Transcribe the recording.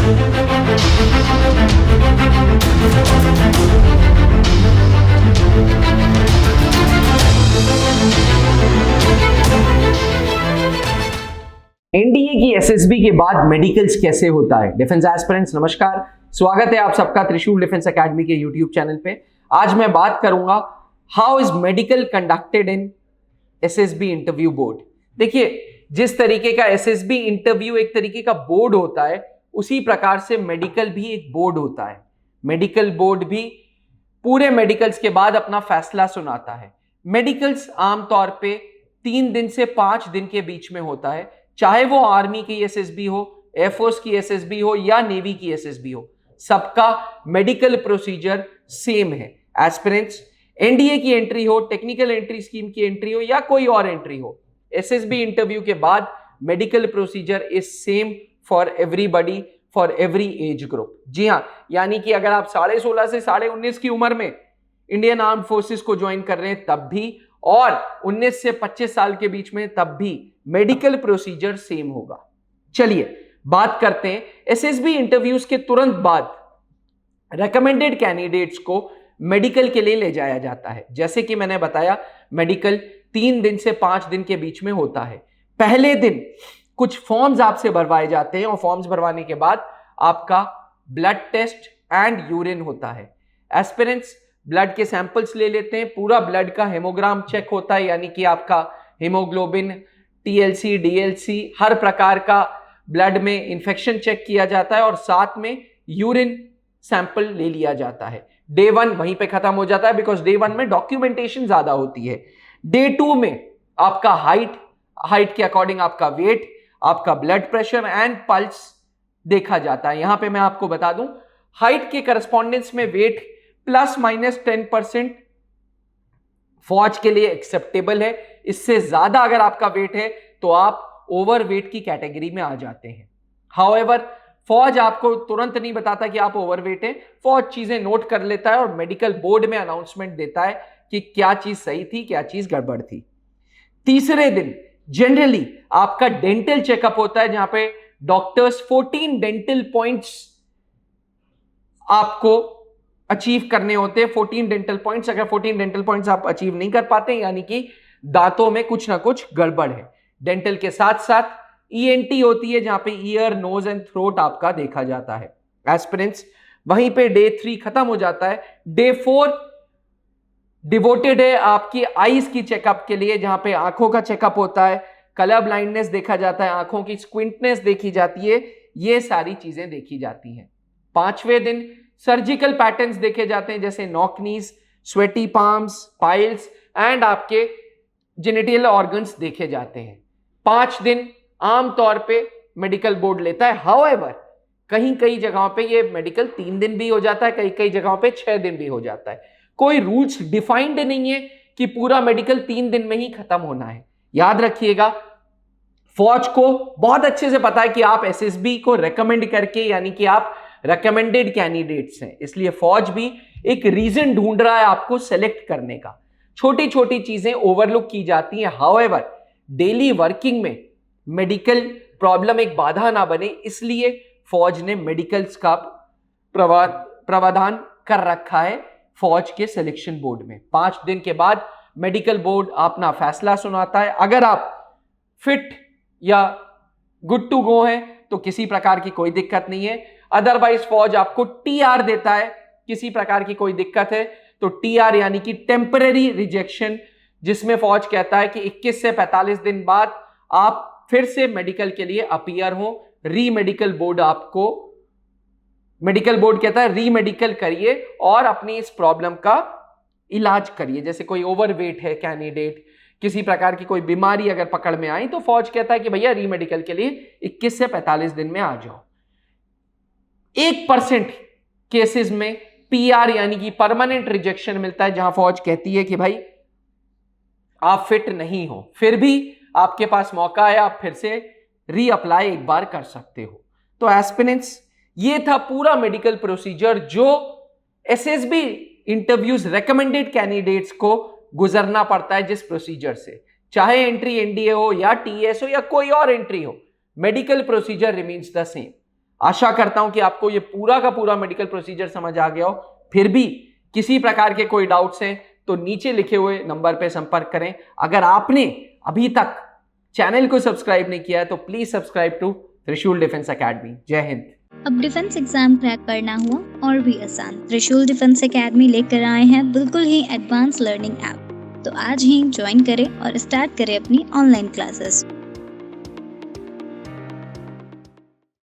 NDA की SSB के बाद मेडिकल्स कैसे होता है। डिफेंस एस्पिरेंट्स नमस्कार, स्वागत है आप सबका त्रिशूल डिफेंस एकेडमी के यूट्यूब चैनल पे। आज मैं बात करूंगा how is medical conducted in SSB interview board. देखिए, जिस तरीके का एसएसबी इंटरव्यू एक तरीके का बोर्ड होता है, उसी प्रकार से मेडिकल भी एक बोर्ड होता है। मेडिकल बोर्ड भी पूरे मेडिकल्स के बाद अपना फैसला सुनाता है। मेडिकल्स आमतौर पे 3 दिन से 5 दिन के बीच में होता है, चाहे वो आर्मी की एसएसबी हो, एयरफोर्स की एसएसबी हो या नेवी की एसएसबी हो, सबका मेडिकल प्रोसीजर सेम है। एस्पिरेंट्स, एनडीए की एंट्री हो, टेक्निकल एंट्री स्कीम की एंट्री हो या कोई और एंट्री हो, एसएसबी इंटरव्यू के बाद medical procedure is same for everybody, for every age group. जी हां, यानी कि अगर आप 16.5 से 19.5 की उम्र में इंडियन आर्म फोर्सेस को ज्वाइन कर रहे हैं तब भी, और 19 से 25 साल के बीच में तब भी मेडिकल प्रोसीजर सेम होगा। चलिए बात करते हैं एसएसबी इंटरव्यूज के तुरंत बाद रेकमेंडेड कैंडिडेट्स को मेडिकल के लिए ले जाया जाता है। जैसे कि मैंने बताया, मेडिकल 3 दिन से 5 दिन के बीच में होता है। पहले दिन कुछ फॉर्म्स आपसे भरवाए जाते हैं और फॉर्म्स भरवाने के बाद आपका ब्लड टेस्ट एंड यूरिन होता है। एस्पिरेंट्स ब्लड के सैंपल्स ले लेते हैं, पूरा ब्लड का हेमोग्राम चेक होता है, यानी कि आपका हीमोग्लोबिन, टीएलसी, डीएलसी, हर प्रकार का ब्लड में इंफेक्शन चेक किया जाता है और साथ में यूरिन सैंपल ले लिया जाता है। डे 1 वहीं पे खत्म हो जाता है, बिकॉज डे 1 में डॉक्यूमेंटेशन ज्यादा होती है। डे 2 में आपका हाइट के अकॉर्डिंग आपका वेट, आपका ब्लड प्रेशर एंड पल्स देखा जाता है। यहां पे मैं आपको बता दूं, हाइट के करस्पॉन्डेंस में वेट ±10% फौज के लिए एक्सेप्टेबल है। इससे ज्यादा अगर आपका वेट है तो आप ओवरवेट की कैटेगरी में आ जाते हैं। हाउएवर, फौज आपको तुरंत नहीं बताता कि आप ओवरवेट हैं। फौज चीजें नोट कर लेता है और मेडिकल बोर्ड में अनाउंसमेंट देता है कि क्या चीज सही थी, क्या चीज गड़बड़ थी। तीसरे दिन जनरली आपका डेंटल चेकअप होता है, जहां पे डॉक्टर्स 14 डेंटल पॉइंट्स आपको अचीव करने होते हैं। 14 डेंटल पॉइंट्स, अगर 14 डेंटल पॉइंट्स आप अचीव नहीं कर पाते, यानी कि दांतों में कुछ ना कुछ गड़बड़ है। डेंटल के साथ साथ ईएनटी होती है, जहां पे ईयर, नोज एंड थ्रोट आपका देखा जाता है। एस्पिरेंट्स, वहीं पे डे 3 खत्म हो जाता है। डे 4 डिवोटेड है आपकी आईज की चेकअप के लिए, जहां पे आंखों का चेकअप होता है, कलर ब्लाइंडनेस देखा जाता है, आंखों की स्क्विंटनेस देखी जाती है, ये सारी चीजें देखी जाती हैं। 5वें दिन सर्जिकल पैटर्न्स देखे जाते हैं, जैसे नॉकनीज, स्वेटी पाम्स, पाइल्स एंड आपके जेनिटल ऑर्गन्स देखे जाते हैं। 5 दिन आमतौर पे मेडिकल बोर्ड लेता है। हाउएवर, कहीं कई जगहों पे ये मेडिकल 3 दिन भी हो जाता है, कई कई जगहों पे 6 दिन भी हो जाता है। कोई रूल्स डिफाइंड नहीं है कि पूरा मेडिकल 3 दिन में ही खत्म होना है। याद रखिएगा, फौज को बहुत अच्छे से पता है कि आप एसएसबी को रेकमेंड करके, यानी कि आप रेकमेंडेड कैंडिडेट्स हैं, इसलिए फौज भी एक रीजन ढूंढ रहा है आपको सेलेक्ट करने का। छोटी छोटी चीजें ओवरलुक की जाती हैं। हाउएवर, डेली वर्किंग में मेडिकल प्रॉब्लम एक बाधा ना बने, इसलिए फौज ने मेडिकल्स का प्रावधान कर रखा है फौज के सिलेक्शन बोर्ड में। 5 दिन के बाद मेडिकल बोर्ड अपना फैसला सुनाता है। अगर आप फिट या गुड टू गो हैं तो किसी प्रकार की कोई दिक्कत नहीं है। अदरवाइज फौज आपको टीआर देता है, किसी प्रकार की कोई दिक्कत है तो टीआर यानी कि टेम्पररी रिजेक्शन, जिसमें फौज कहता है कि 21 से 45 दिन बाद आप फिर से मेडिकल के लिए अपीयर हो। रीमेडिकल बोर्ड आपको, मेडिकल बोर्ड कहता है रीमेडिकल करिए और अपनी इस प्रॉब्लम का इलाज करिए। जैसे कोई ओवरवेट है कैंडिडेट, किसी प्रकार की कोई बीमारी अगर पकड़ में आई, तो फौज कहता है कि भैया रीमेडिकल के लिए 21 से 45 दिन में आ जाओ। 1% केसेस में पीआर यानी कि परमानेंट रिजेक्शन मिलता है, जहां फौज कहती है कि भाई आप फिट नहीं हो, फिर भी आपके पास मौका है, आप फिर से रीअप्लाई एक बार कर सकते हो। तो एस्पिरेंट्स, ये था पूरा मेडिकल प्रोसीजर जो एसएसबी इंटरव्यूज रेकमेंडेड कैंडिडेट्स को गुजरना पड़ता है। जिस प्रोसीजर से, चाहे एंट्री एनडीए हो या टीएस हो या कोई और एंट्री हो, medical procedure remains the same. आशा करता हूं कि आपको ये पूरा का पूरा मेडिकल प्रोसीजर समझ आ गया हो। फिर भी किसी प्रकार के कोई डाउट्स हैं तो नीचे लिखे हुए नंबर पे संपर्क करें। अगर आपने अभी तक चैनल को सब्सक्राइब नहीं किया है तो प्लीज सब्सक्राइब टू त्रिशूल डिफेंस एकेडमी। जय हिंद। अब डिफेंस एग्जाम क्रैक करना हुआ और भी आसान, त्रिशूल डिफेंस एकेडमी लेकर आए हैं बिल्कुल ही एडवांस लर्निंग ऐप। तो आज ही ज्वाइन करें और स्टार्ट करें अपनी ऑनलाइन क्लासेस।